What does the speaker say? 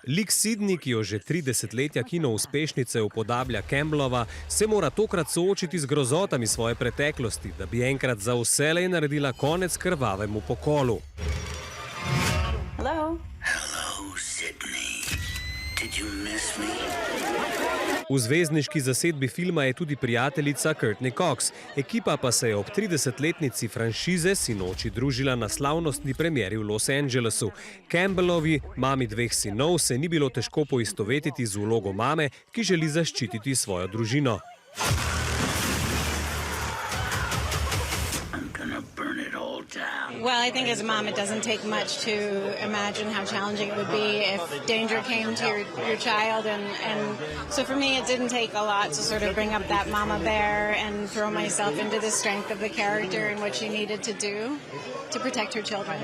Lik Sidney, ki jo že 30 letja kino uspešnice upodablja Campbellova, se mora tokrat soočiti z grozotami svoje preteklosti, da bi enkrat za vselej naredila konec krvavemu pokolu. Hello? Hello, Sydney. Did you miss me? V zvezdniški zasedbi filma je tudi prijateljica Courtney Cox. Ekipa pa se je ob 30-letnici franšize sinoči družila na slavnostni premieri v Los Angelesu. Campbellovi, mami dveh sinov, se ni bilo težko poistovetiti z vlogo mame, ki želi zaščititi svojo družino. Well, I think as a mom, it doesn't take much to imagine how challenging it would be if danger came to your child. And so for me, it didn't take a lot to sort of bring up that mama bear and throw myself into the strength of the character and what she needed to do to protect her children.